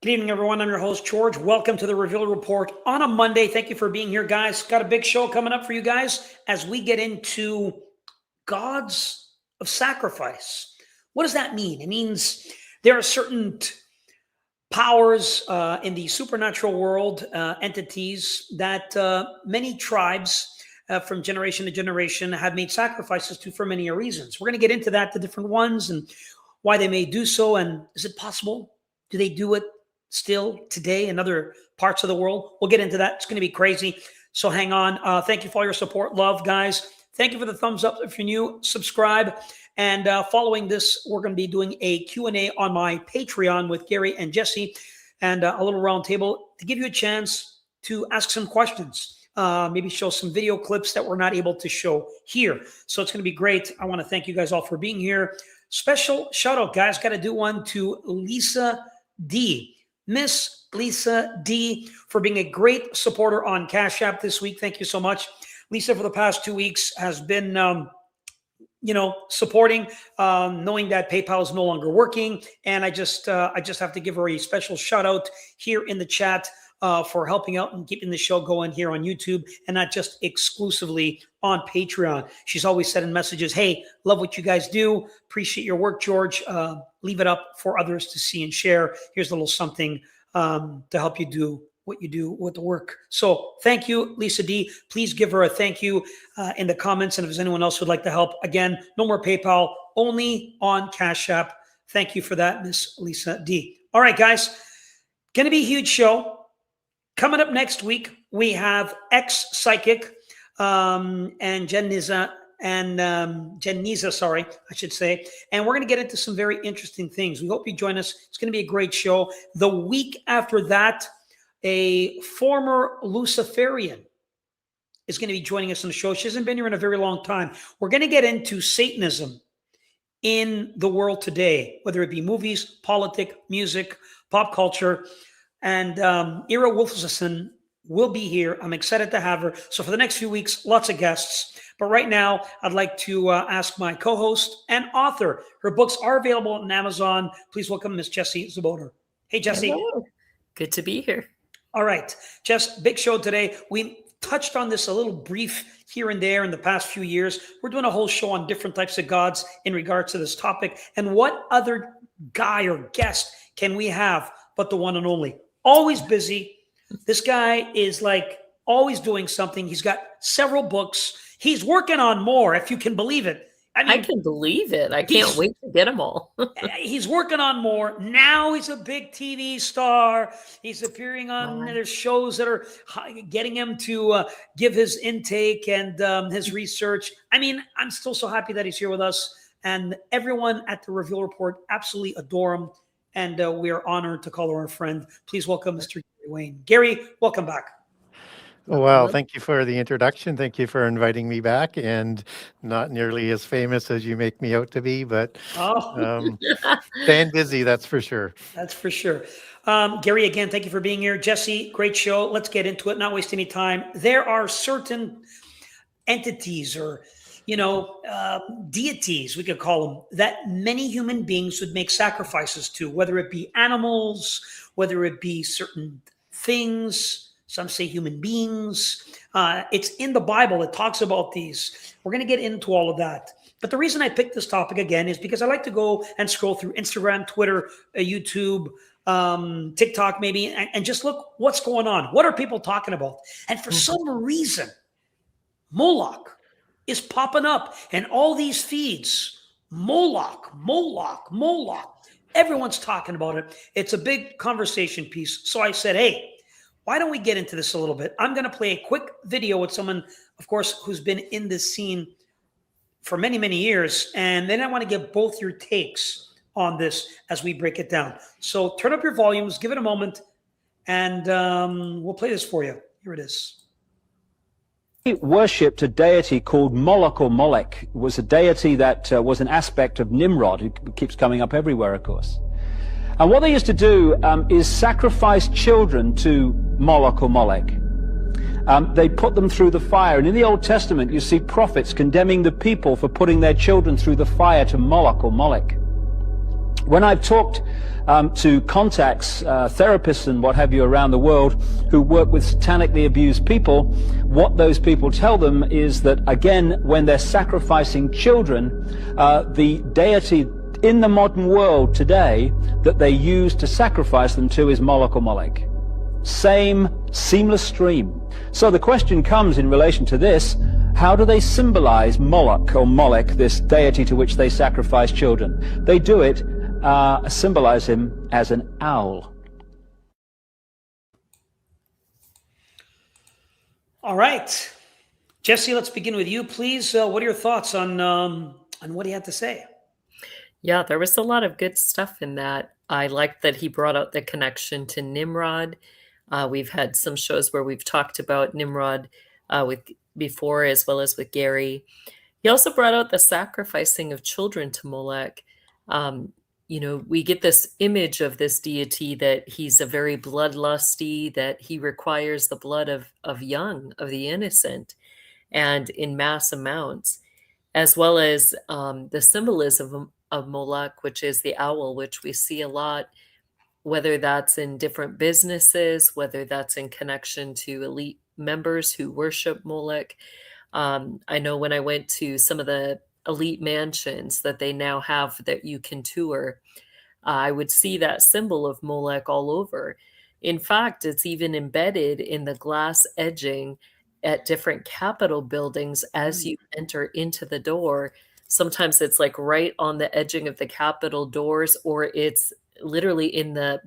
Good evening, everyone. I'm your host, George. Welcome to the Reveal Report on a Monday. Thank you for being here, guys. Got a big show coming up for you guys as we get into gods of sacrifice. What does that mean? It means there are certain powers in the supernatural world, entities that many tribes from generation to generation have made sacrifices to for many reasons. We're going to get into that, the different ones and why they may do so. And is it possible? Do they do it still today in other parts of the world? We'll get into that. It's going to be crazy. So hang on. Thank you for all your support. Love, guys. Thank you for the thumbs up. If you're new, subscribe. And following this, we're going to be doing a Q&A on my Patreon with Gary and Jesse and a little round table to give you a chance to ask some questions. Maybe show some video clips that we're not able to show here. So it's going to be great. I want to thank you guys all for being here. Special shout out, guys. Got to do one to Lisa D. Miss Lisa D, for being a great supporter on Cash App this week. Thank you so much. Lisa, for the past 2 weeks, has been, supporting, knowing that PayPal is no longer working. And I just have to give her a special shout out here in the chat for helping out and keeping the show going here on YouTube and not just exclusively on Patreon. She's always said in messages, hey, love what you guys do. Appreciate your work, George. Leave it up for others to see and share. Here's a little something to help you do what you do with the work. So thank you, Lisa D. Please give her a thank you in the comments. And if there's anyone else who'd like to help, again, no more PayPal, only on Cash App. Thank you for that, Miss Lisa D. All right, guys, going to be a huge show. Coming up next week, we have ex-psychic and Jeniza, I should say. And we're going to get into some very interesting things. We hope you join us. It's going to be a great show. The week after that, a former Luciferian is going to be joining us on the show. She hasn't been here in a very long time. We're going to get into Satanism in the world today, whether it be movies, politics, music, pop culture. And Ira Wolfson will be here. I'm excited to have her. So for the next few weeks, lots of guests. But right now, I'd like to ask my co-host and author. Her books are available on Amazon. Please welcome Miss Jessie Zaboter. Hey, Jessie. Hello. Good to be here. All right. Jess, big show today. We touched on this a little brief here and there in the past few years. We're doing a whole show on different types of gods in regards to this topic. And what other guy or guest can we have but the one and only? Always busy. This guy is like always doing something. He's got several books. He's working on more, if you can believe it. I mean, I can believe it. I can't wait to get them all. He's working on more. Now he's a big TV star. He's appearing on there's shows that are getting him to give his intake and his research. I mean, I'm still so happy that he's here with us. And everyone at the Reveal Report absolutely adore him. And we are honored to call her our friend. Please welcome Mr. Gary Wayne. Gary, welcome back. Oh, well, thank you for the introduction. Thank you for inviting me back. And not nearly as famous as you make me out to be, but staying busy, that's for sure. That's for sure. Gary, again, thank you for being here. Jesse, great show. Let's get into it, not waste any time. There are certain entities or deities, we could call them, that many human beings would make sacrifices to, whether it be animals, whether it be certain things, some say human beings. It's in the Bible. It talks about these. We're going to get into all of that. But the reason I picked this topic again is because I like to go and scroll through Instagram, Twitter, YouTube, TikTok maybe, and just look what's going on. What are people talking about? And for some reason, Moloch is popping up in all these feeds. Moloch. Everyone's talking about it. It's a big conversation piece. So I said, hey, why don't we get into this a little bit? I'm going to play a quick video with someone, of course, who's been in this scene for many, many years. And then I want to get both your takes on this as we break it down. So turn up your volumes, give it a moment, and we'll play this for you. Here it is. He worshipped a deity called Moloch or Molech. It was a deity that was an aspect of Nimrod. It keeps coming up everywhere, of course. And what they used to do is sacrifice children to Moloch or Molech. They put them through the fire. And in the Old Testament, you see prophets condemning the people for putting their children through the fire to Moloch or Molech. When I've talked to contacts, therapists and what have you around the world who work with satanically abused people, what those people tell them is that, again, when they're sacrificing children, the deity in the modern world today that they use to sacrifice them to is Moloch or Molech. Same seamless stream. So the question comes in relation to this: how do they symbolize Moloch or Molech, this deity to which they sacrifice children? They do it, symbolize him as an owl. All right. Jesse, let's begin with you, please. What are your thoughts on what he had to say? Yeah, there was a lot of good stuff in that. I liked that he brought out the connection to Nimrod. We've had some shows where we've talked about Nimrod before, as well as with Gary. He also brought out the sacrificing of children to Molech. We get this image of this deity that he's a very bloodlusty, that he requires the blood of the innocent, and in mass amounts, as well as the symbolism of Molech, which is the owl, which we see a lot, whether that's in different businesses, whether that's in connection to elite members who worship Molech. I know when I went to some of the elite mansions that they now have that you can tour, I would see that symbol of Molech all over. In fact, it's even embedded in the glass edging at different Capitol buildings as you enter into the door. Sometimes it's like right on the edging of the Capitol doors, or it's literally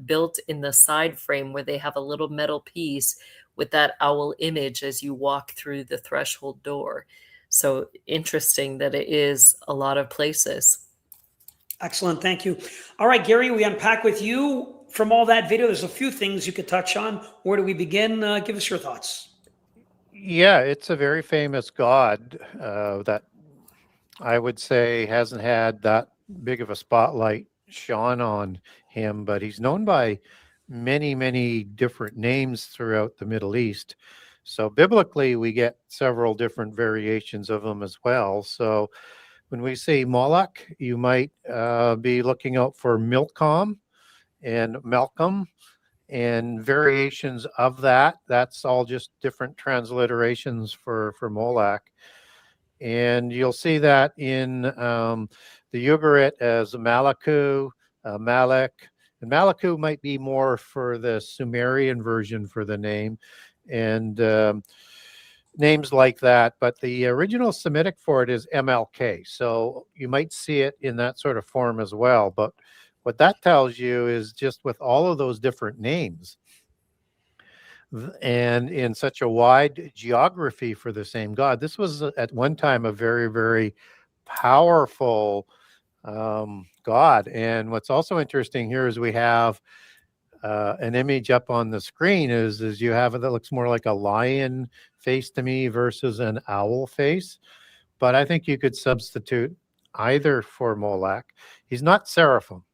built in the side frame where they have a little metal piece with that owl image as you walk through the threshold door. So interesting that it is a lot of places. Excellent. Thank you. All right, Gary, we unpack with you from all that video. There's a few things you could touch on. Where do we begin? Give us your thoughts. Yeah, it's a very famous god that I would say hasn't had that big of a spotlight shone on him, but he's known by many, many different names throughout the Middle East. So biblically, we get several different variations of him as well. So when we say Moloch, you might be looking out for Milcom and Malcolm and variations of that. That's all just different transliterations for Molech. And you'll see that in the Ugarit as Malaku, Malek. And Malaku might be more for the Sumerian version for the name, and names like that. But the original Semitic for it is MLK. So you might see it in that sort of form as well. But what that tells you is just with all of those different names, and in such a wide geography for the same God, this was at one time a very, very powerful God. And what's also interesting here is we have an image up on the screen is you have it that looks more like a lion face to me versus an owl face. But I think you could substitute either for Molech. He's not seraphim,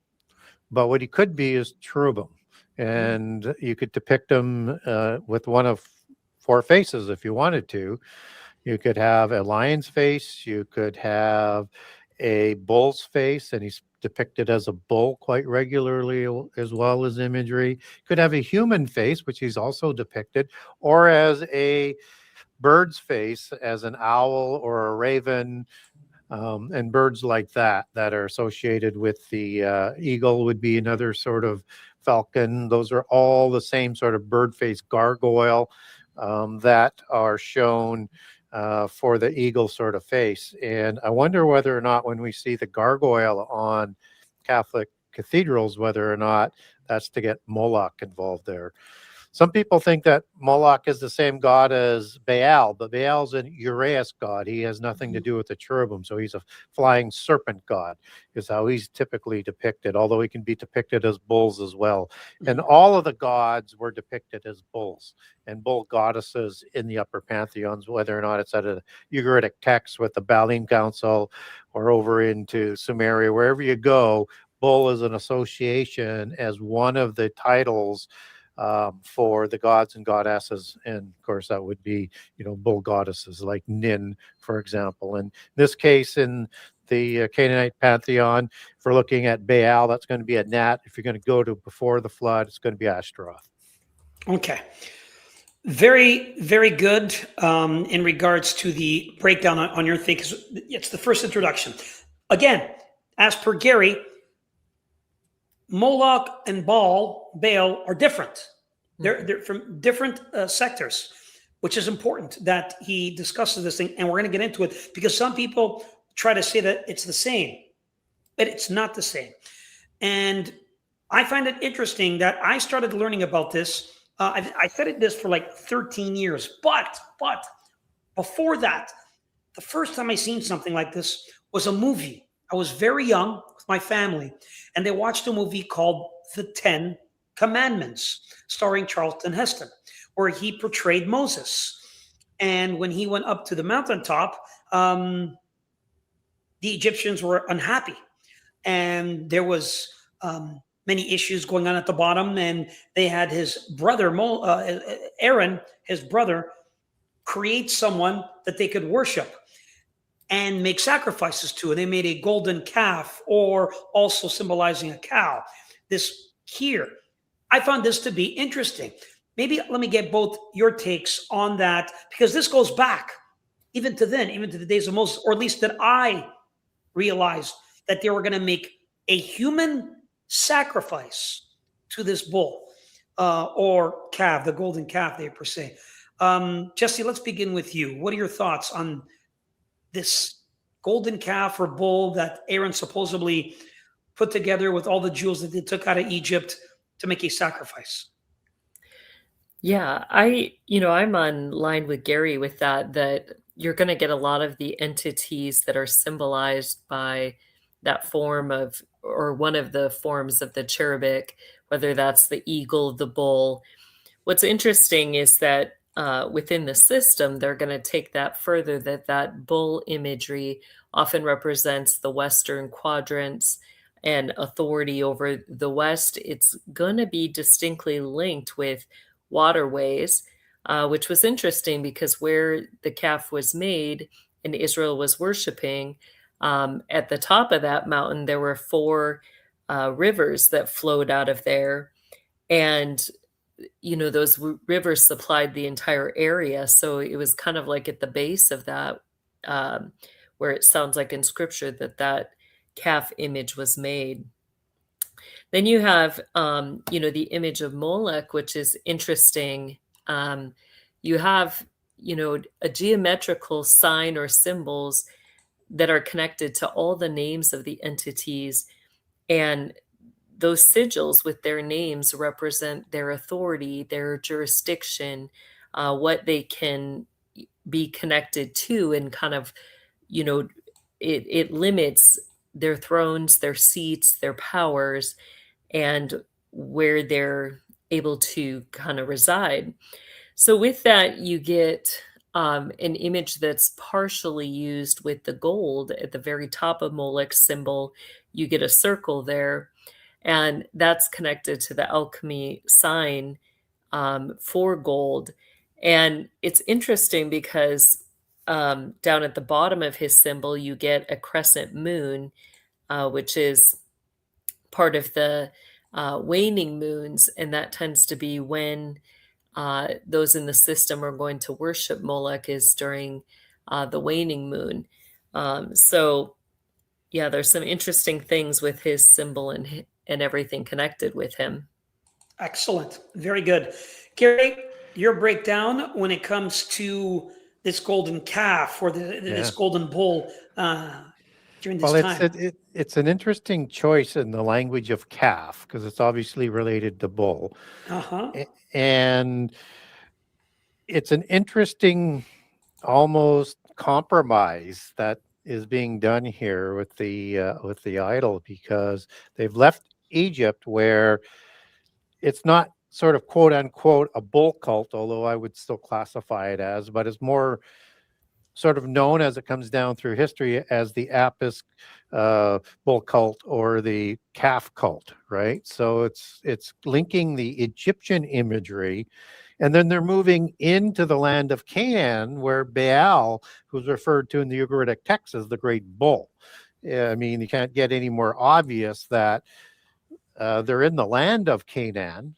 but what he could be is cherubim. And you could depict him with one of four faces if you wanted to. You could have a lion's face. You could have a bull's face, and he's depicted as a bull quite regularly, as well as imagery. Could have a human face, which he's also depicted, or as a bird's face, as an owl or a raven, and birds like that are associated with the eagle would be another sort of falcon. Those are all the same sort of bird face gargoyle that are shown for the eagle sort of face. And I wonder whether or not when we see the gargoyle on Catholic cathedrals, whether or not that's to get Moloch involved there. Some people think that Moloch is the same god as Baal, but Baal's an Uraeus god. He has nothing to do with the cherubim, so he's a flying serpent god, is how he's typically depicted, although he can be depicted as bulls as well. And all of the gods were depicted as bulls and bull goddesses in the upper pantheons, whether or not it's at a Ugaritic text with the Baalim Council or over into Sumeria, wherever you go, bull is an association as one of the titles for the gods and goddesses. And of course that would be, bull goddesses like Nin, for example. And in this case, in the Canaanite pantheon. If we're looking at Baal, that's going to be a gnat. If you're going to go to before the flood, it's going to be Ashtaroth. Okay. Very, very good in regards to the breakdown on your thing, because it's the first introduction. Again, as per Gary, Moloch and Baal are different. They're from different sectors, which is important that he discusses this thing, and we're going to get into it because some people try to say that it's the same, but it's not the same. And I find it interesting that I started learning about this. I studied this for like 13 years, but before that, the first time I seen something like this was a movie. I was very young with my family, and they watched a movie called The 10 Commandments, starring Charlton Heston, where he portrayed Moses. And when he went up to the mountaintop, the Egyptians were unhappy, and there was many issues going on at the bottom, and they had his brother Aaron, his brother, create someone that they could worship and make sacrifices to. And they made a golden calf, or also symbolizing a cow. This here, I found this to be interesting. Maybe let me get both your takes on that, because this goes back even to then, even to the days of Moses, or at least that I realized that they were going to make a human sacrifice to this bull or calf, the golden calf, they per se. Jesse, let's begin with you. What are your thoughts on this golden calf or bull that Aaron supposedly put together with all the jewels that they took out of Egypt to make a sacrifice? Yeah, I'm on line with Gary with that you're going to get a lot of the entities that are symbolized by that form of, or one of the forms of the cherubic, whether that's the eagle, the bull. What's interesting is that within the system, they're going to take that further, that bull imagery often represents the Western quadrants and authority over the West. It's going to be distinctly linked with waterways, which was interesting because where the calf was made and Israel was worshiping, at the top of that mountain, there were 4 rivers that flowed out of there. And, those rivers supplied the entire area. So it was kind of like at the base of that, where it sounds like in scripture that calf image was made. Then you have, the image of Molech, which is interesting. You have, a geometrical sign or symbols that are connected to all the names of the entities. And those sigils with their names represent their authority, their jurisdiction, what they can be connected to, and kind of, it limits their thrones, their seats, their powers, and where they're able to kind of reside. So with that, you get an image that's partially used with the gold at the very top of Molech's symbol. You get a circle there, and that's connected to the alchemy sign for gold. And it's interesting because down at the bottom of his symbol, you get a crescent moon, which is part of the waning moons, and that tends to be when those in the system are going to worship Molech, is during the waning moon. So yeah, there's some interesting things with his symbol and everything connected with him. Excellent. Very good. Gary, your breakdown when it comes to this golden calf or this golden bull during this time. It's an interesting choice in the language of calf, because it's obviously related to bull. And it's an interesting almost compromise that is being done here with the idol, because they've left Egypt, where it's not sort of quote unquote a bull cult, although I would still classify it as, but it's more sort of known as it comes down through history as the Apis bull cult or the calf cult, right? So it's linking the Egyptian imagery, and then they're moving into the land of Canaan, where Baal, who's referred to in the Ugaritic text as the great bull, I mean, you can't get any more obvious that they're in the land of Canaan,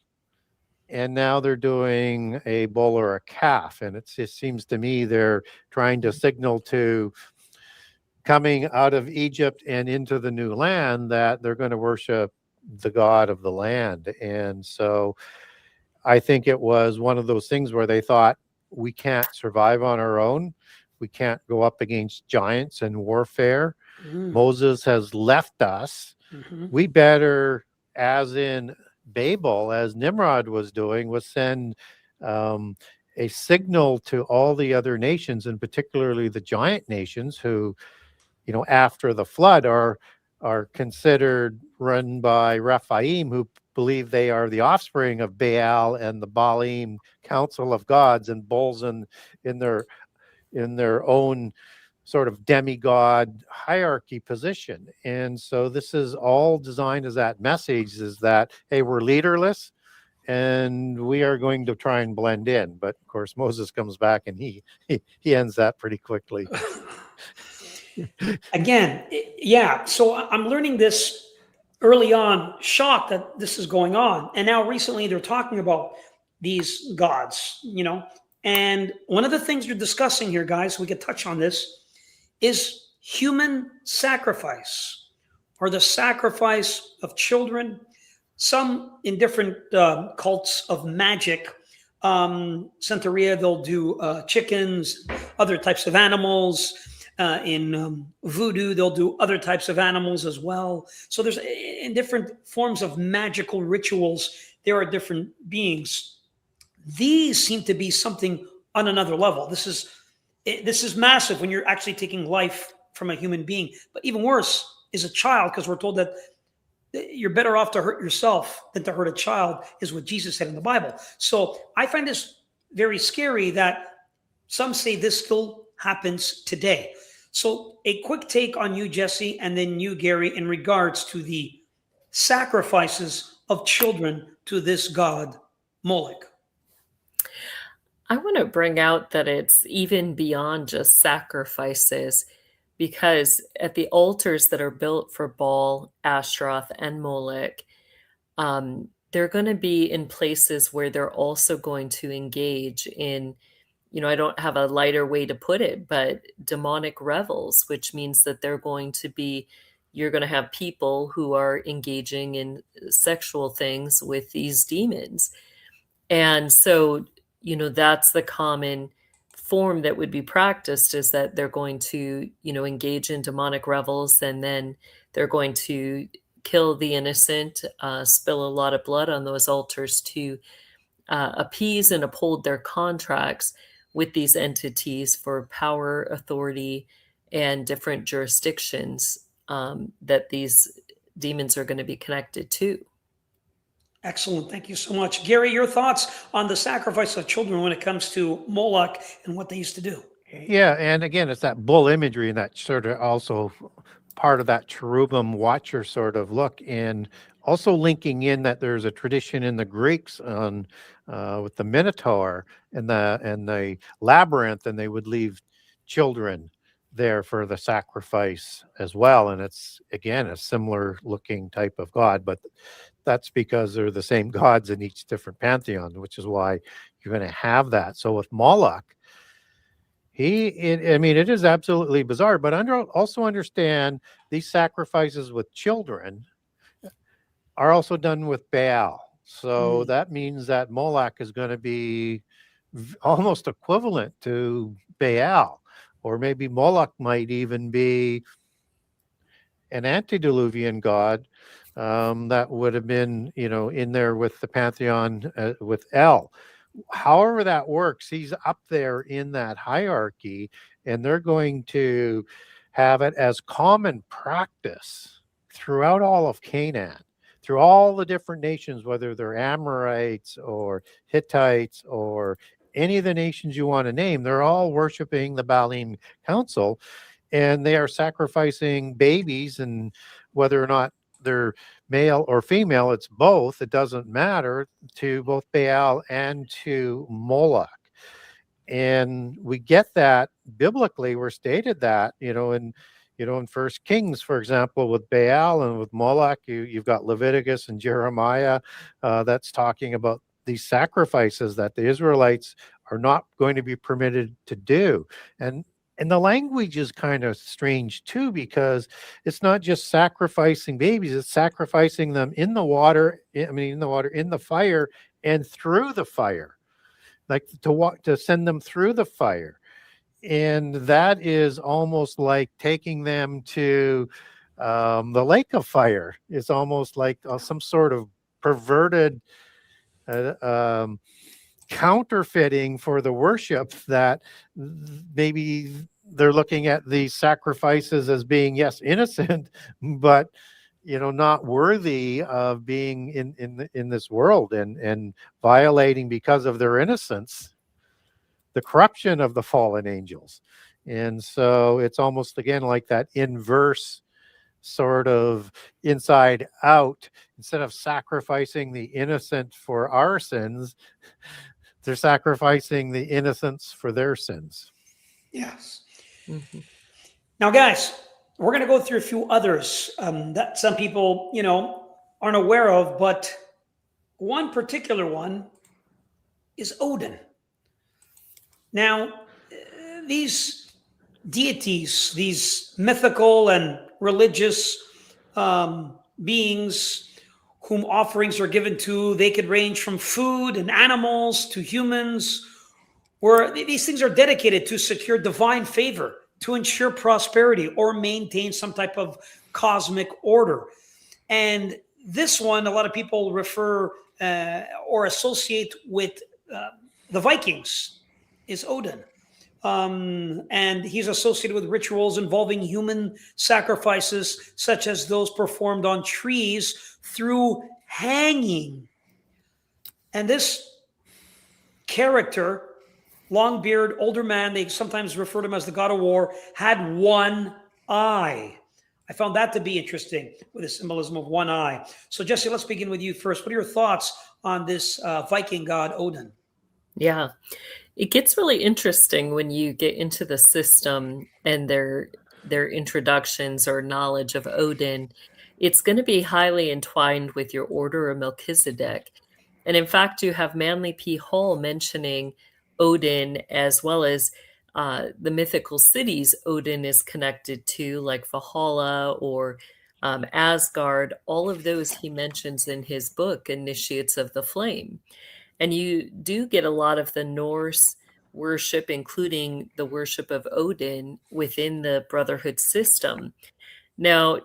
and now they're doing a bull or a calf. And it seems to me they're trying to signal to coming out of Egypt and into the new land that they're going to worship the God of the land. And so I think it was one of those things where they thought, we can't survive on our own. We can't go up against giants in warfare. Moses has left us. We better, as in Babel, as Nimrod was doing, was send a signal to all the other nations, and particularly the giant nations who, after the flood are considered run by Rephaim, who believe they are the offspring of Baal and the Baalim council of gods, and bulls in their own sort of demigod hierarchy position. And so this is all designed as that message, is that, hey, we're leaderless and we are going to try and blend in. But of course, Moses comes back and he ends that pretty quickly. Again, yeah. So I'm learning this early on, shocked that this is going on. And now recently they're talking about these gods, And one of the things you're discussing here, guys, we could touch on this, is human sacrifice, or the sacrifice of children. Some in different cults of magic, Santeria, they'll do chickens, other types of animals. In voodoo, they'll do other types of animals as well. So there's, in different forms of magical rituals, there are different beings. These seem to be something on another level. This is massive when you're actually taking life from a human being. But even worse is a child, because we're told that you're better off to hurt yourself than to hurt a child, is what Jesus said in the Bible. So I find this very scary that some say this still happens today. So a quick take on you, Jesse, and then you, Gary, in regards to the sacrifices of children to this god, Molech. I want to bring out that it's even beyond just sacrifices, because at the altars that are built for Baal, Ashtaroth, and Molech, they're going to be in places where they're also going to engage in, I don't have a lighter way to put it, but demonic revels, which means that you're going to have people who are engaging in sexual things with these demons. And so, that's the common form that would be practiced, is that they're going to, engage in demonic revels, and then they're going to kill the innocent, spill a lot of blood on those altars to appease and uphold their contracts with these entities for power, authority, and different jurisdictions that these demons are going to be connected to. Excellent. Thank you so much. Gary, your thoughts on the sacrifice of children when it comes to Moloch and what they used to do? Yeah, and again, it's that bull imagery, and that sort of also part of that cherubim watcher sort of look, and also linking in that there's a tradition in the Greeks on with the Minotaur and the labyrinth, and they would leave children there for the sacrifice as well. And it's, again, a similar looking type of god, but that's because they're the same gods in each different pantheon, which is why you're going to have that. So with Moloch, it is absolutely bizarre, but also understand these sacrifices with children are also done with Baal. So that means that Moloch is going to be almost equivalent to Baal, or maybe Moloch might even be an antediluvian god that would have been, in there with the pantheon with El. However that works, he's up there in that hierarchy, and they're going to have it as common practice throughout all of Canaan, through all the different nations, whether they're Amorites or Hittites or any of the nations you want to name. They're all worshiping the Baalim Council, and they are sacrificing babies, and whether or not they're male or female, it's both, it doesn't matter, to both Baal and to Moloch. And we get that biblically, we're stated that, in in First Kings, for example, with Baal and with Moloch, you've got Leviticus and Jeremiah that's talking about these sacrifices that the Israelites are not going to be permitted to do. And the language is kind of strange too, because it's not just sacrificing babies, it's sacrificing them in the water, in the fire and through the fire, like to send them through the fire. And that is almost like taking them to the lake of fire. It's almost like some sort of perverted counterfeiting for the worship, that maybe they're looking at these sacrifices as being, yes, innocent, but not worthy of being in this world, and violating, because of their innocence, the corruption of the fallen angels. And so it's almost, again, like that inverse sort of inside out. Instead of sacrificing the innocent for our sins, they're sacrificing the innocents for their sins. Yes. Mhm. Now, guys, we're going to go through a few others that some people, aren't aware of, but one particular one is Odin. Now, these deities, these mythical and religious beings whom offerings are given to, they could range from food and animals to humans, where these things are dedicated to secure divine favor, to ensure prosperity, or maintain some type of cosmic order. And this one, a lot of people refer or associate with the Vikings, is Odin. And he's associated with rituals involving human sacrifices, such as those performed on trees through hanging. And this character, long beard, older man, they sometimes refer to him as the god of war, had one eye. I found that to be interesting, with the symbolism of one eye. So, Jesse, let's begin with you first. What are your thoughts on this Viking god, Odin? Yeah. It gets really interesting when you get into the system and their introductions or knowledge of Odin. It's going to be highly entwined with your order of Melchizedek. And in fact, you have Manly P. Hall mentioning Odin, as well as the mythical cities Odin is connected to, like Valhalla or Asgard. All of those he mentions in his book, Initiates of the Flame. And you do get a lot of the Norse worship, including the worship of Odin, within the Brotherhood system. Now,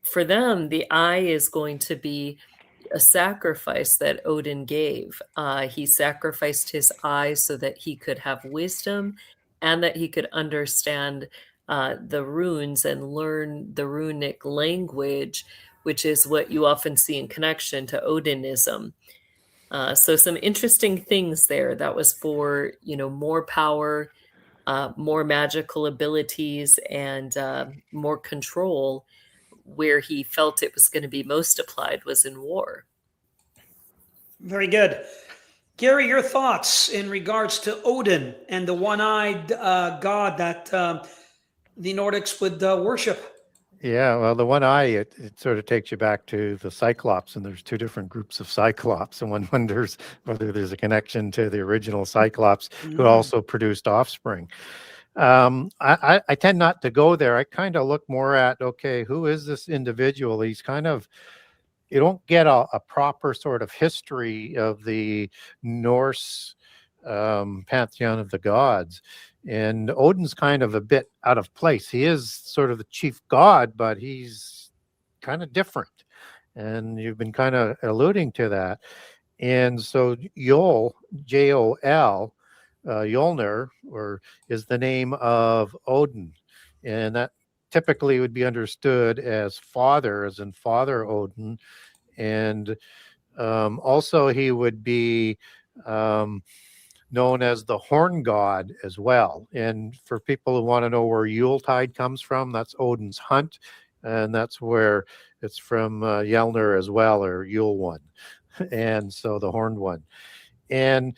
for them, the eye is going to be a sacrifice that Odin gave. He sacrificed his eye so that he could have wisdom and that he could understand the runes and learn the runic language, which is what you often see in connection to Odinism. So some interesting things there. That was for, more power, more magical abilities, and more control. Where he felt it was going to be most applied was in war. Very good. Gary, your thoughts in regards to Odin and the one-eyed god that the Nordics would worship? Yeah, well, the one eye, it sort of takes you back to the Cyclops, and there's two different groups of Cyclops, and one wonders whether there's a connection to the original Cyclops who also produced offspring. I tend not to go there. I kind of look more at, okay, who is this individual? He's kind of, you don't get a proper sort of history of the Norse pantheon of the gods. And Odin's kind of a bit out of place. He is sort of the chief god, but he's kind of different. And you've been kind of alluding to that. And so Yol, Jol, Yolner, is the name of Odin. And that typically would be understood as father, as in Father Odin. And also he would be known as the horn god as well. And for people who want to know where Yuletide comes from, that's Odin's hunt. And that's where it's from Yelner as well, or Yule one. And so the horned one. And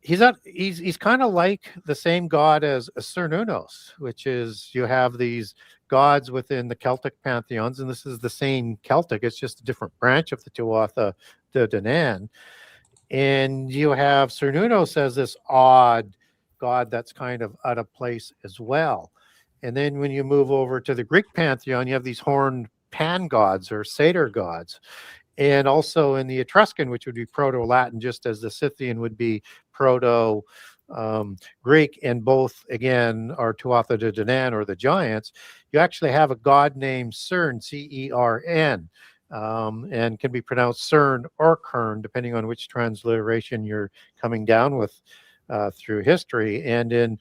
he's kind of like the same god as Cernunnos, which is, you have these gods within the Celtic pantheons, and this is the same Celtic, it's just a different branch of the Tuatha De Danann. And you have Cernunnos as this odd god that's kind of out of place as well. And then when you move over to the Greek pantheon, you have these horned pan gods or satyr gods. And also in the Etruscan, which would be Proto-Latin, just as the Scythian would be Proto Greek, and both again are Tuatha De Danann or the giants, you actually have a god named Cern, C-E-R-N, and can be pronounced Cern or Kern, depending on which transliteration you're coming down with through history. And in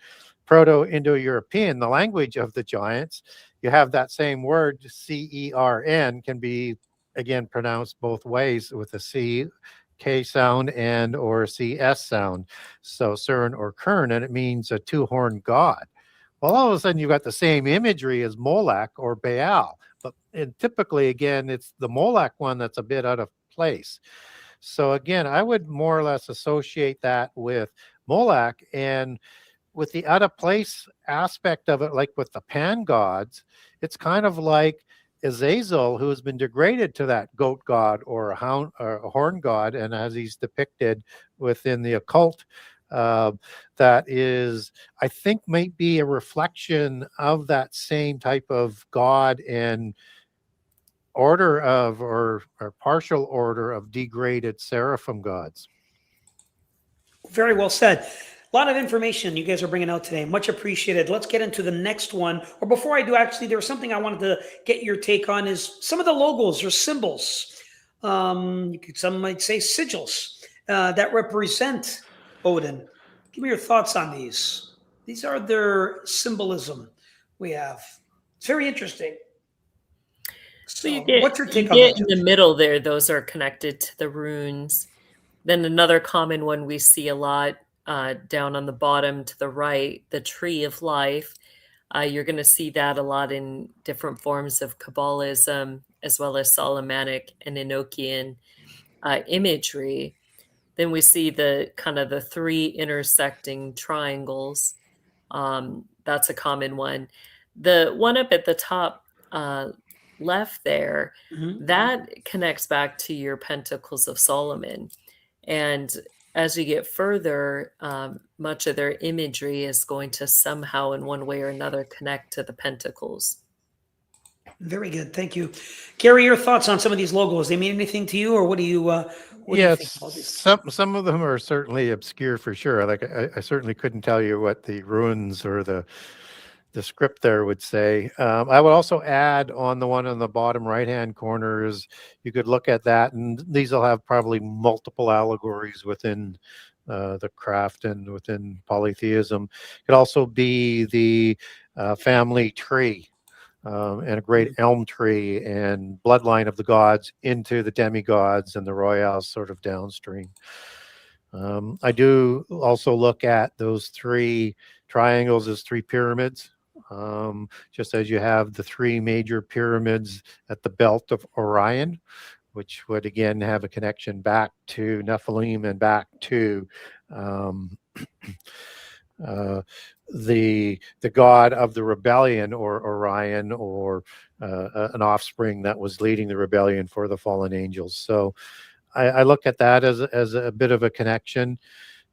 Proto-Indo-European, the language of the giants, you have that same word, C-E-R-N, can be again pronounced both ways with a C K sound and or CS sound. So Cern or Kern, and it means a two-horned god. Well, all of a sudden you've got the same imagery as Molech or Baal, but and typically again it's the Molech one that's a bit out of place. So again, I would more or less associate that with Molech, and with the out of place aspect of it, like with the pan gods, it's kind of like Azazel, who has been degraded to that goat god or a horn god, and as he's depicted within the occult, that is, I think, might be a reflection of that same type of god and order of or partial order of degraded seraphim gods. Very well said. A lot of information you guys are bringing out today. Much appreciated. Let's get into the next one. Or before I do, actually, there was something I wanted to get your take on is some of the logos or symbols. Some might say sigils that represent Odin. Give me your thoughts on these. These are their symbolism we have. It's very interesting. So what's your take you on get that? in the middle there, those are connected to the runes. Then another common one we see a lot down on the bottom to the right, the tree of life. You're going to see that a lot in different forms of Kabbalism, as well as Solomonic and Enochian imagery. Then we see the kind of the three intersecting triangles. That's a common one. The one up at the top left there, that connects back to your Pentacles of Solomon. And as you get further, much of their imagery is going to somehow in one way or another connect to the Pentacles. Very good. Thank you. Gary, your thoughts on some of these logos? They mean anything to you, or what do you think about these? Some of them are certainly obscure for sure. Like I certainly couldn't tell you what the runes or the script there would say. I would also add on the one on the bottom right-hand corner is you could look at that, and these will have probably multiple allegories within the craft and within polytheism. It could also be the family tree and a great elm tree and bloodline of the gods into the demigods and the royals sort of downstream. I do also look at those three triangles as three pyramids. Just as you have the three major pyramids at the belt of Orion, which would again have a connection back to Nephilim and back to the god of the rebellion, or Orion, or an offspring that was leading the rebellion for the fallen angels. So I look at that as a bit of a connection.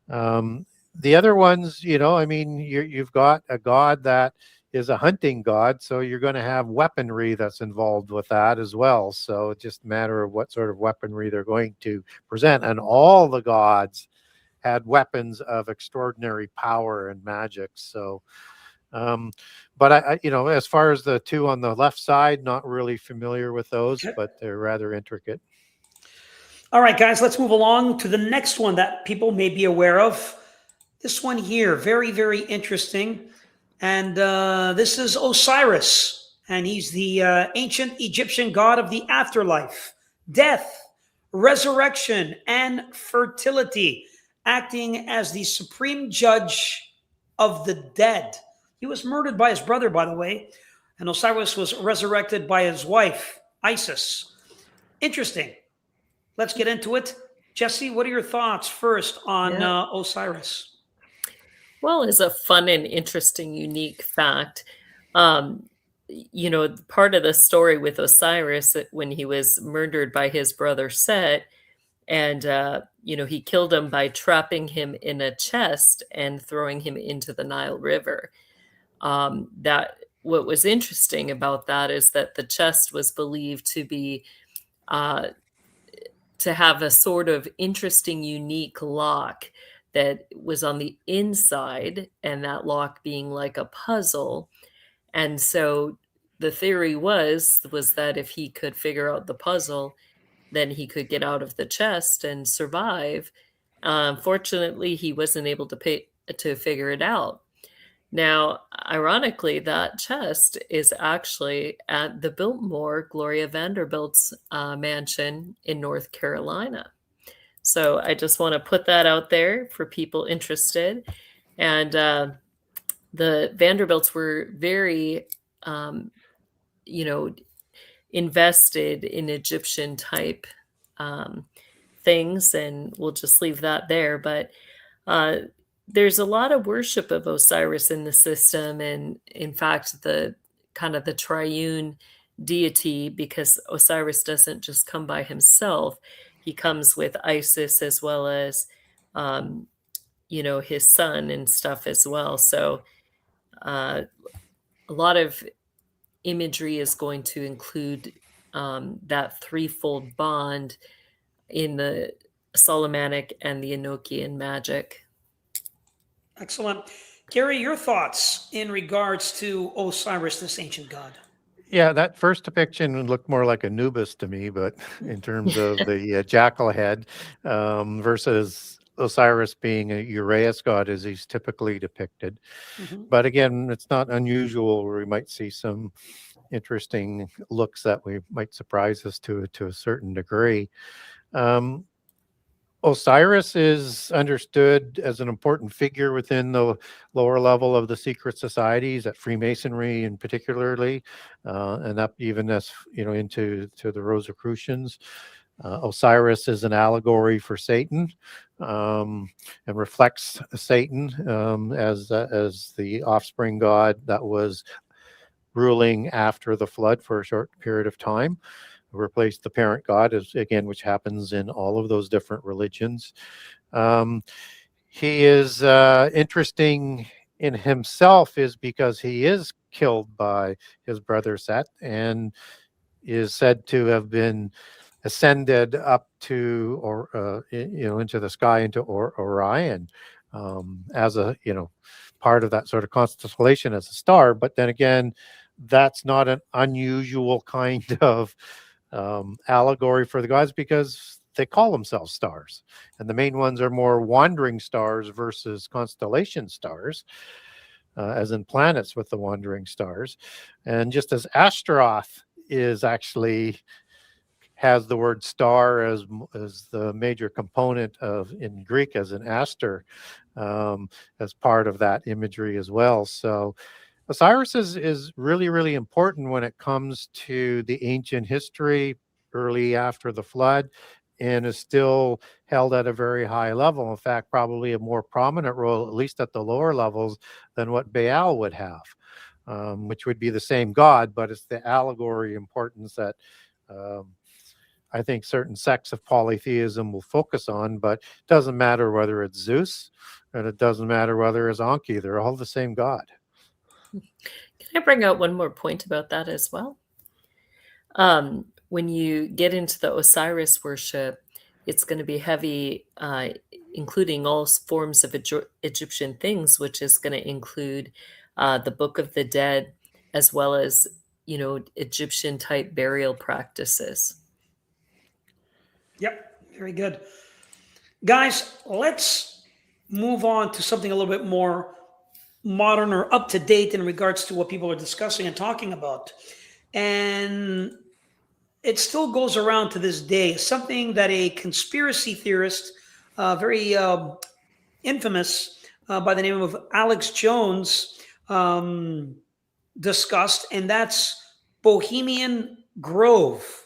The other ones, I mean, you've got a god that is a hunting god, so you're going to have weaponry that's involved with that as well. So it's just a matter of what sort of weaponry they're going to present. And all the gods had weapons of extraordinary power and magic. So, but I as far as the two on the left side, not really familiar with those, but they're rather intricate. All right, guys, let's move along to the next one that people may be aware of. This one here, very, very interesting. And this is Osiris, and he's the ancient Egyptian god of the afterlife, death, resurrection, and fertility, acting as the supreme judge of the dead. He was murdered by his brother, by the way, and Osiris was resurrected by his wife, Isis. Interesting. Let's get into it. Jesse, what are your thoughts first on Osiris? Well, as a fun and interesting, unique fact, part of the story with Osiris, when he was murdered by his brother Set, and he killed him by trapping him in a chest and throwing him into the Nile River. That what was interesting about that is that the chest was believed to be to have a sort of interesting, unique lock that was on the inside, and that lock being like a puzzle. And so the theory was that if he could figure out the puzzle, then he could get out of the chest and survive. Fortunately, he wasn't able to figure it out. Now, ironically, that chest is actually at the Biltmore Gloria Vanderbilt's mansion in North Carolina. So I just want to put that out there for people interested. And the Vanderbilts were very, invested in Egyptian type things, and we'll just leave that there. But there's a lot of worship of Osiris in the system, and in fact, the kind of the triune deity, because Osiris doesn't just come by himself. He comes with Isis as well as, his son and stuff as well. So a lot of imagery is going to include that threefold bond in the Solomonic and the Enochian magic. Excellent. Gary, your thoughts in regards to Osiris, this ancient god? Yeah, that first depiction looked more like Anubis to me, but in terms of the jackal head versus Osiris being a Uraeus god as he's typically depicted. Mm-hmm. But again, it's not unusual where we might see some interesting looks that we might surprise us to a certain degree. Osiris is understood as an important figure within the lower level of the secret societies, at Freemasonry in particularly, and up even as into the Rosicrucians. Osiris is an allegory for Satan, and reflects Satan as the offspring god that was ruling after the flood for a short period of time. Replaced the parent god, which happens in all of those different religions. He is interesting in himself is because he is killed by his brother Set and is said to have been ascended up to into the sky, into Orion, as a part of that sort of constellation as a star. But then again, that's not an unusual kind of allegory for the gods, because they call themselves stars, and the main ones are more wandering stars versus constellation stars, as in planets with the wandering stars. And just as Ashtaroth is actually has the word star as the major component of in Greek, as in Aster, as part of that imagery as well. So Osiris is really, really important when it comes to the ancient history early after the flood, and is still held at a very high level. In fact, probably a more prominent role, at least at the lower levels, than what Baal would have, which would be the same god, but it's the allegory importance that I think certain sects of polytheism will focus on. But it doesn't matter whether it's Zeus, and it doesn't matter whether it's Anki. They're all the same god. Can I bring out one more point about that as well? When you get into the Osiris worship, it's going to be heavy, including all forms of Egyptian things, which is going to include the Book of the Dead, as well as, Egyptian type burial practices. Yep, very good. Guys, let's move on to something a little bit more modern or up to date in regards to what people are discussing and talking about. And it still goes around to this day, something that a conspiracy theorist, very infamous, by the name of Alex Jones, discussed, and that's Bohemian Grove.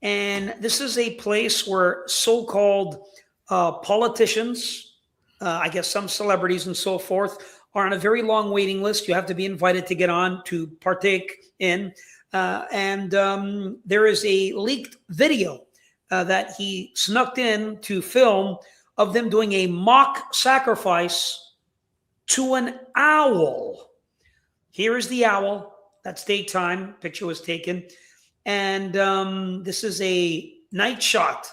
And this is a place where so-called politicians, I guess some celebrities and so forth, are on a very long waiting list. You have to be invited to get on to partake in. There is a leaked video that he snuck in to film of them doing a mock sacrifice to an owl. Here is the owl. That's daytime. Picture was taken. And this is a night shot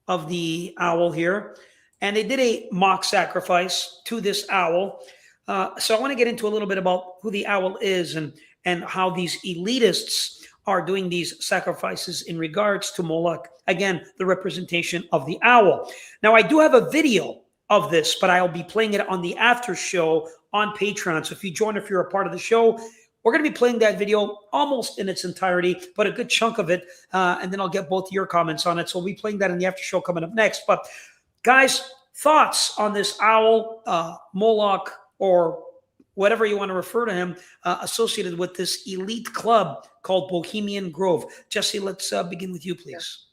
of the owl here. And they did a mock sacrifice to this owl. So I want to get into a little bit about who the owl is and how these elitists are doing these sacrifices in regards to Moloch. Again, the representation of the owl. Now, I do have a video of this, but I'll be playing it on the after show on Patreon. So if you join, if you're a part of the show, we're going to be playing that video almost in its entirety, but a good chunk of it. And then I'll get both your comments on it. So we'll be playing that in the after show coming up next. But guys, thoughts on this owl, Moloch, or whatever you want to refer to him, associated with this elite club called Bohemian Grove. Jesse, let's begin with you, please.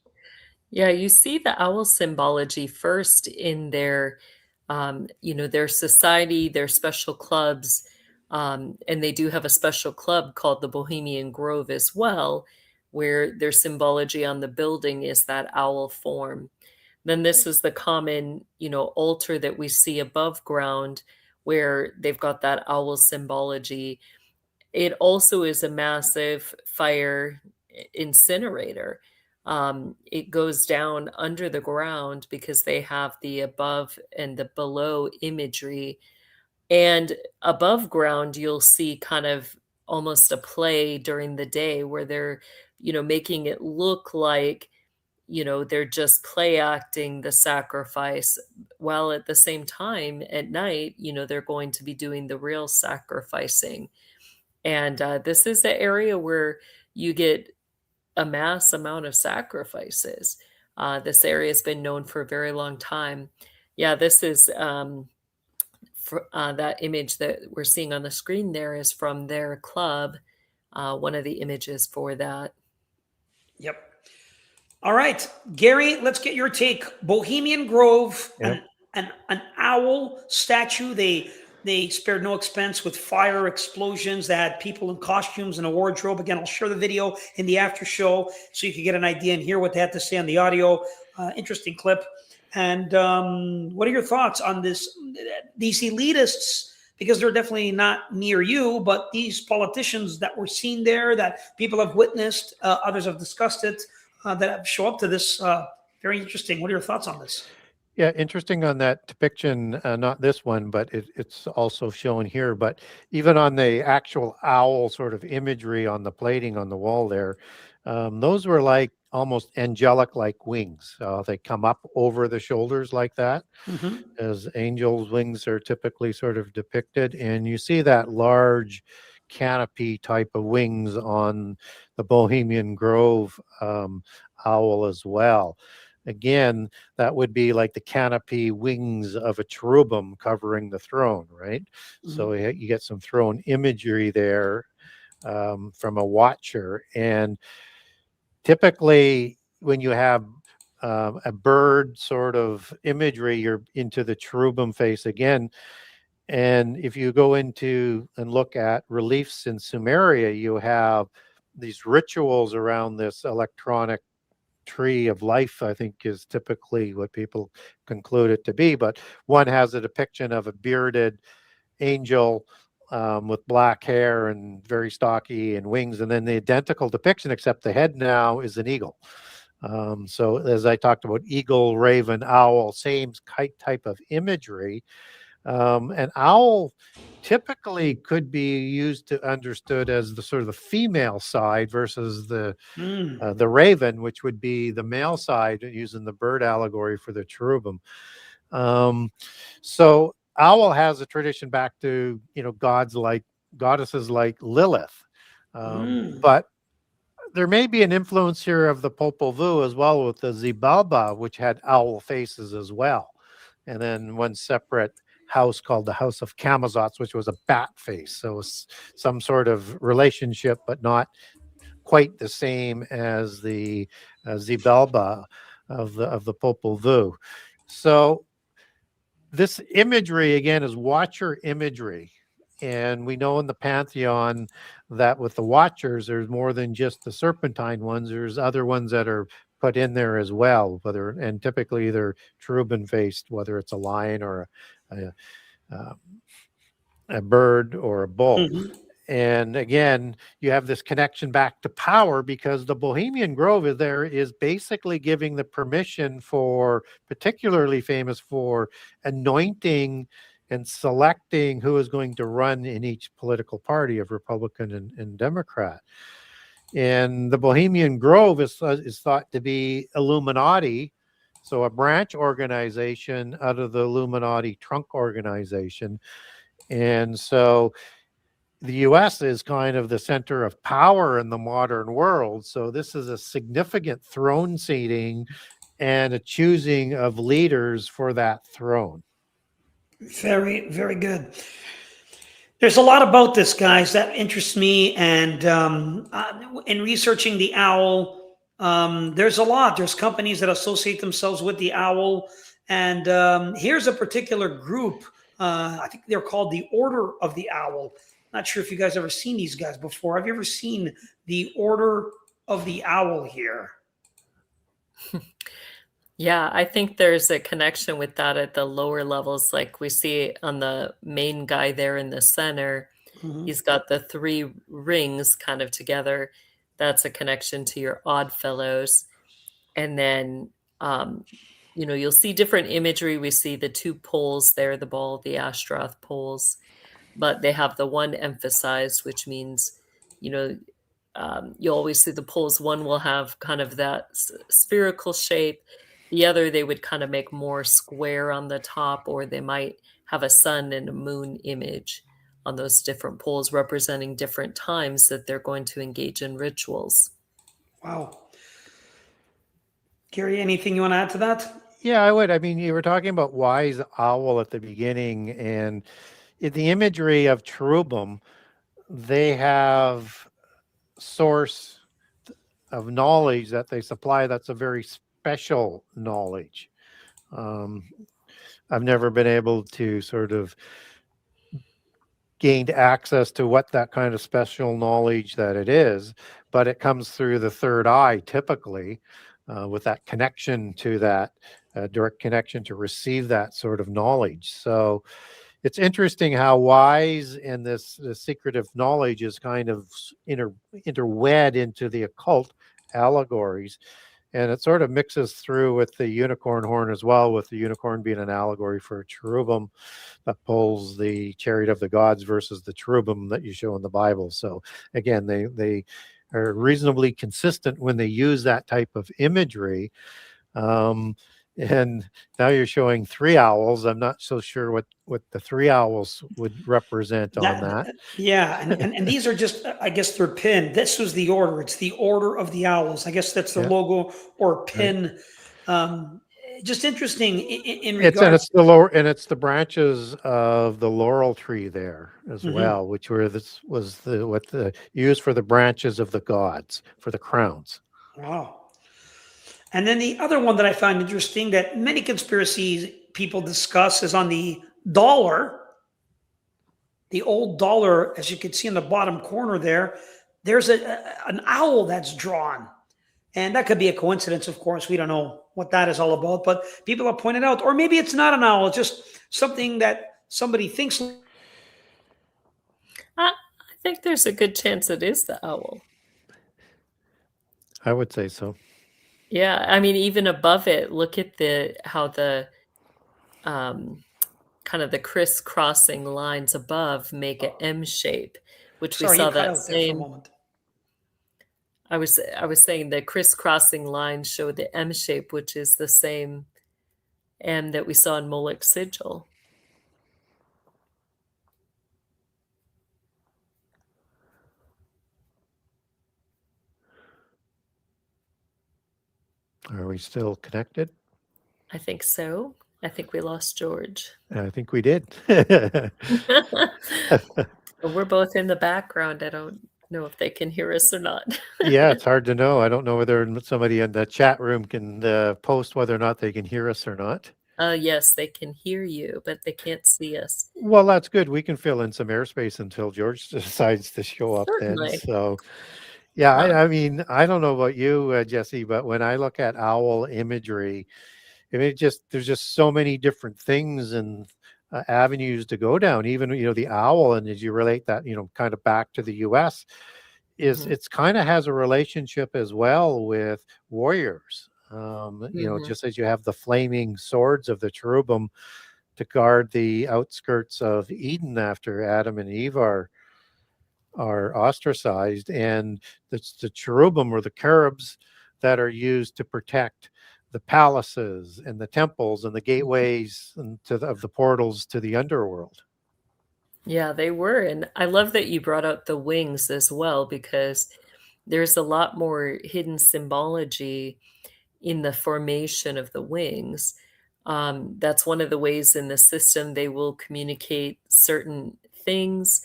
Yeah, you see the owl symbology first in their, their society, their special clubs, and they do have a special club called the Bohemian Grove as well, where their symbology on the building is that owl form. Then this is the common, altar that we see above ground, where they've got that owl symbology. It also is a massive fire incinerator. It goes down under the ground because they have the above and the below imagery. And above ground, you'll see kind of almost a play during the day where they're, making it look like, they're just play acting the sacrifice, while at the same time at night, they're going to be doing the real sacrificing. And this is an area where you get a mass amount of sacrifices. This area has been known for a very long time. Yeah, this is that image that we're seeing on the screen there is from their club, one of the images for that. Yep. All right, Gary, let's get your take. Bohemian Grove, Yep. an owl statue. They spared no expense with fire explosions. They had people in costumes and a wardrobe. Again, I'll share the video in the after show so you can get an idea and hear what they had to say on the audio. Interesting clip. And what are your thoughts on these elitists? Because they're definitely not near you, but these politicians that were seen there, that people have witnessed, others have discussed it, that show up to this. Very interesting. What are your thoughts on this? Yeah, interesting on that depiction, not this one, but it's also shown here. But even on the actual owl sort of imagery on the plating on the wall there, those were like almost angelic-like wings. They come up over the shoulders like that, as angels' wings are typically sort of depicted. And you see that large canopy type of wings on the Bohemian Grove owl as well. Again, that would be like the canopy wings of a cherubim covering the throne, right? So you get some throne imagery there from a watcher. And typically when you have a bird sort of imagery, you're into the cherubim face again. And if you go into and look at reliefs in Sumeria, you have these rituals around this electronic tree of life, I think, is typically what people conclude it to be. But one has a depiction of a bearded angel with black hair and very stocky and wings, and then the identical depiction, except the head now is an eagle. So as I talked about, eagle, raven, owl, same type of imagery. An owl typically could be used to understood as the sort of the female side versus the raven, which would be the male side, using the bird allegory for the cherubim. So owl has a tradition back to goddesses like Lilith, but there may be an influence here of the Popol Vuh as well, with the Xibalba, which had owl faces as well, and then one separate house called the House of Camazotz, which was a bat face. So some sort of relationship, but not quite the same as the Xibalba of the Popol Vuh. So this imagery again is watcher imagery. And we know in the pantheon that with the watchers, there's more than just the serpentine ones. There's other ones that are put in there as well, and typically they're cherubim faced, whether it's a lion or a bird or a bull. Mhm. And again, you have this connection back to power, because the Bohemian Grove is basically giving the permission for, particularly famous for, anointing and selecting who is going to run in each political party of Republican and Democrat. And the Bohemian Grove is thought to be Illuminati, so a branch organization out of the Illuminati trunk organization. And so the US is kind of the center of power in the modern world. So this is a significant throne seating and a choosing of leaders for that throne. Very, very good. There's a lot about this, guys, that interests me. And in researching the owl, there's a lot. There's companies that associate themselves with the owl. And here's a particular group. I think they're called the Order of the Owl. Not sure if you guys ever seen these guys before. Have you ever seen the Order of the Owl here? Yeah, I think there's a connection with that at the lower levels. Like we see on the main guy there in the center, Mhm. he's got the 3 rings kind of together. That's a connection to your odd fellows. And then, you'll see different imagery. We see the 2 poles there, the Baal, the Ashtaroth poles, but they have the one emphasized, which means, you always see the poles. One will have kind of that spherical shape. The other, they would kind of make more square on the top, or they might have a sun and a moon image on those different poles, representing different times that they're going to engage in rituals. Wow. Gary, anything you want to add to that? Yeah, I would. I mean, you were talking about wise owl at the beginning, and in the imagery of cherubim, they have source of knowledge that they supply. That's a very special knowledge. I've never been able to sort of gained access to what that kind of special knowledge that it is, but it comes through the third eye typically, with that connection to that direct connection to receive that sort of knowledge. So it's interesting how wise and this secretive knowledge is kind of interwed into the occult allegories. And it sort of mixes through with the unicorn horn as well, with the unicorn being an allegory for a cherubim that pulls the chariot of the gods versus the cherubim that you show in the Bible. So again, they are reasonably consistent when they use that type of imagery. And now you're showing 3 owls. I'm not so sure what the 3 owls would represent on that. Yeah, and these are just, I guess they're pinned. This was the order. It's the Order of the Owls. I guess that's their logo or pin. Right. Just interesting in regards. It's the lower, and it's the branches of the laurel tree there as well, which this was used for the branches of the gods for the crowns. Wow. And then the other one that I find interesting that many conspiracy people discuss is on the dollar. The old dollar, as you can see in the bottom corner there, there's an owl that's drawn. And that could be a coincidence, of course. We don't know what that is all about. But people have pointed out, or maybe it's not an owl. It's just something that somebody thinks. I think there's a good chance it is the owl. I would say so. Yeah, I mean, even above it, look at how the kind of the crisscrossing lines above make an M shape, which we saw that same. I was saying the crisscrossing lines show the M shape, which is the same M that we saw in Molech's sigil. Are we still connected? I think so. I think we lost George. I think we did. We're both in the background. I don't know if they can hear us or not. Yeah, it's hard to know. I don't know whether somebody in the chat room can post whether or not they can hear us or not. Yes, they can hear you, but they can't see us. Well, that's good. We can fill in some airspace until George decides to show up then. Certainly. So, yeah, Um, I mean, I don't know about you, Jesse, but when I look at owl imagery, I mean, there's just so many different things and avenues to go down. Even, the owl, and as you relate that, kind of back to the U.S., mhm, it's kind of has a relationship as well with warriors. mhm. Just as you have the flaming swords of the cherubim to guard the outskirts of Eden after Adam and Eve are ostracized, and the cherubim or the cherubs that are used to protect the palaces and the temples and the gateways and of the portals to the underworld. Yeah, they were. And I love that you brought out the wings as well, because there's a lot more hidden symbology in the formation of the wings. That's one of the ways in the system they will communicate certain things.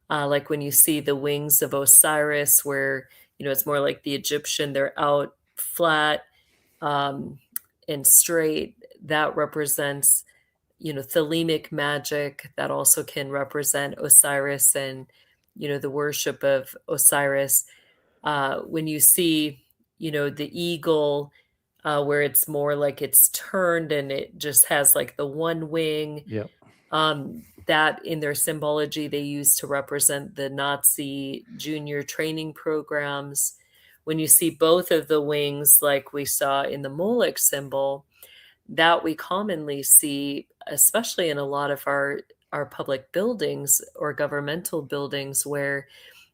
Like when you see the wings of Osiris, where, it's more like the Egyptian, they're out flat um, and straight. That represents, thelemic magic that also can represent Osiris and, the worship of Osiris. When you see, the eagle, where it's more like it's turned and it just has like the one wing, Yep. that in their symbology they use to represent the Nazi junior training programs. When you see both of the wings, like we saw in the Molech symbol, that we commonly see, especially in a lot of our public buildings or governmental buildings, where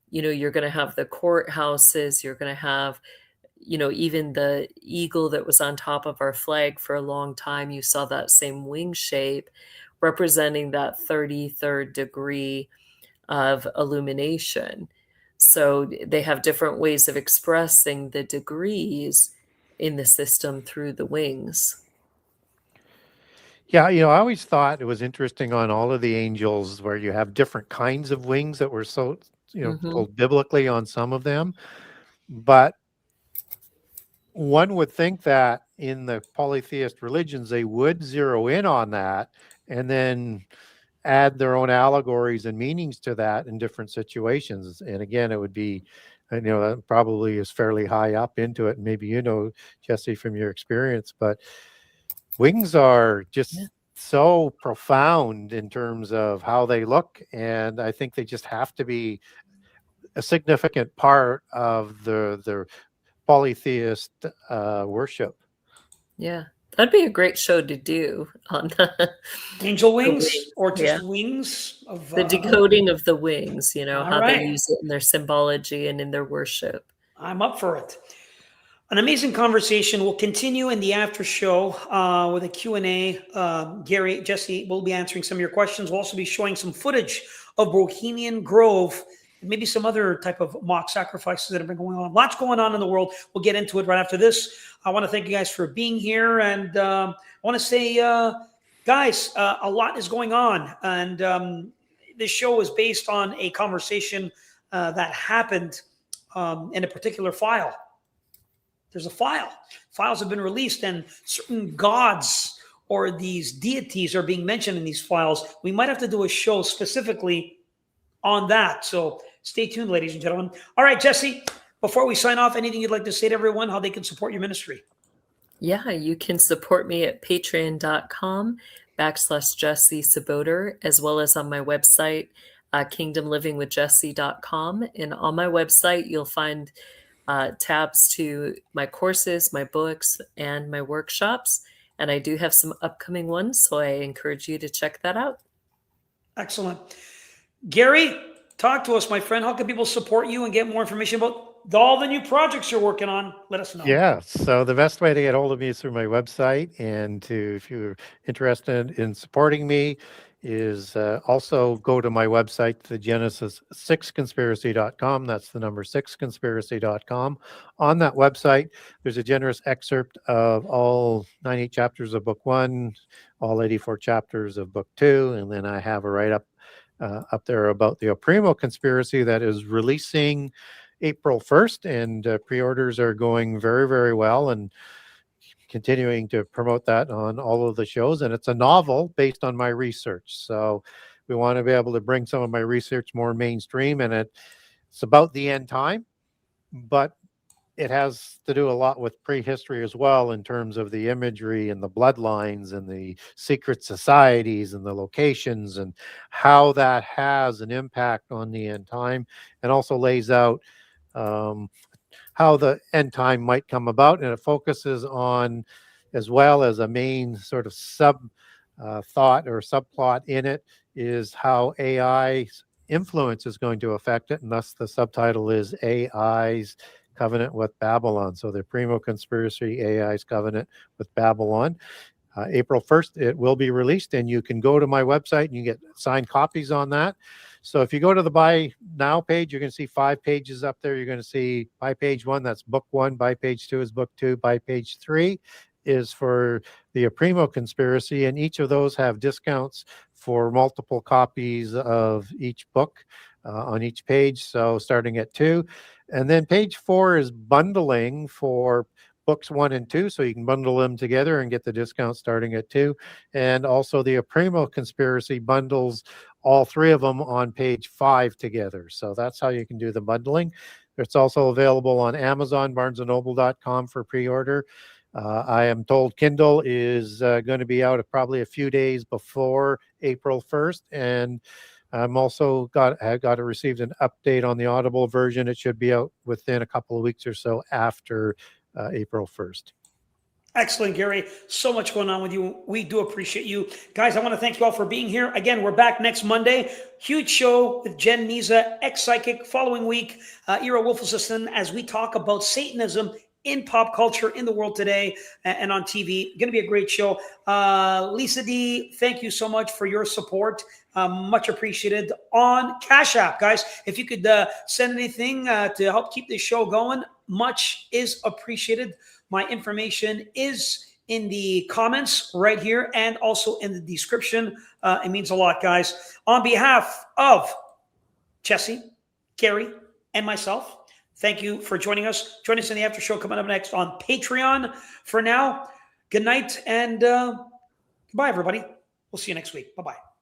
you're going to have the courthouses, you're going to have even the eagle that was on top of our flag for a long time. You saw that same wing shape representing that 33rd degree of illumination. So they have different ways of expressing the degrees in the system through the wings. Yeah, I always thought it was interesting on all of the angels where you have different kinds of wings that were so, Hmm. told biblically on some of them. But one would think that in the polytheist religions, they would zero in on that and then add their own allegories and meanings to that in different situations. And again, it would be, that probably is fairly high up into it. Maybe, Jesse, from your experience, but wings are Yeah. just so profound in terms of how they look. And I think they just have to be a significant part of the polytheist worship. Yeah. That'd be a great show to do on Angel the wings wings. or Yeah. just wings of The decoding of the wings, all how they right. use it in their symbology and in their worship. I'm up for it. An amazing conversation. We'll continue in the after show with a Q&A. Gary, Jesse will be answering some of your questions. We'll also be showing some footage of Bohemian Grove and maybe some other type of mock sacrifices that have been going on. Lots going on in the world. We'll get into it right after this. I want to thank you guys for being here. And I want to say, guys, a lot is going on. And this show is based on a conversation that happened in a particular file. There's a file. Files have been released, and certain gods or these deities are being mentioned in these files. We might have to do a show specifically on that. So stay tuned, ladies and gentlemen. All right, Jesse, before we sign off, anything you'd like to say to everyone, how they can support your ministry? Yeah, you can support me at patreon.com/Jesse Saboter, as well as on my website, kingdomlivingwithjesse.com. And on my website, you'll find tabs to my courses, my books, and my workshops. And I do have some upcoming ones, so I encourage you to check that out. Excellent. Gary, talk to us, my friend. How can people support you and get more information about all the new projects you're working on? Let us know. Yeah, so the best way to get hold of me is through my website, and if you're interested in supporting me, is also go to my website, the Genesis6conspiracy.com. That's the number 6conspiracy.com. On that website, there's a generous excerpt of all 98 chapters of book 1, all 84 chapters of book 2, and then I have a write-up up there about the Oprimo conspiracy that is releasing April 1st, and pre-orders are going very, very well. And continuing to promote that on all of the shows. And it's a novel based on my research. So we want to be able to bring some of my research more mainstream, and it's about the end time, but it has to do a lot with prehistory as well, in terms of the imagery and the bloodlines and the secret societies and the locations, and how that has an impact on the end time, and also lays out how the end time might come about. And it focuses on, as well as a main sort of thought or subplot in it, is how AI's influence is going to affect it. And thus the subtitle is AI's Covenant with Babylon. So the Primo Conspiracy, AI's Covenant with Babylon. April 1st, it will be released, and you can go to my website and you get signed copies on that. So if you go to the Buy Now page, you're going to see 5 pages up there. You're going to see by page 1, that's book 1. By page 2 is book 2. By page 3 is for the Primo Conspiracy, and each of those have discounts for multiple copies of each book on each page. So starting at 2. And then page 4 is bundling for books 1 and 2, so you can bundle them together and get the discount starting at 2. And also the Primo Conspiracy bundles all 3 of them on page 5 together. So that's how you can do the bundling. It's also available on Amazon, barnesandnoble.com for pre-order. I am told Kindle is going to be out probably a few days before April 1st. And I'm also received an update on the Audible version. It should be out within a couple of weeks or so after April 1st. Excellent, Gary. So much going on with you. We do appreciate you. Guys, I want to thank you all for being here. Again, we're back next Monday. Huge show with Jen Niza, ex-psychic. Following week, Ira Wolfelsson, as we talk about Satanism in pop culture, in the world today, and on TV. Going to be a great show. Lisa D, thank you so much for your support. Much appreciated. On Cash App, guys, if you could send anything to help keep this show going, much is appreciated. My information is in the comments right here and also in the description. It means a lot, guys. On behalf of Jesse, Gary, and myself, thank you for joining us. Join us in the after show coming up next on Patreon. For now, good night and goodbye, everybody. We'll see you next week. Bye-bye.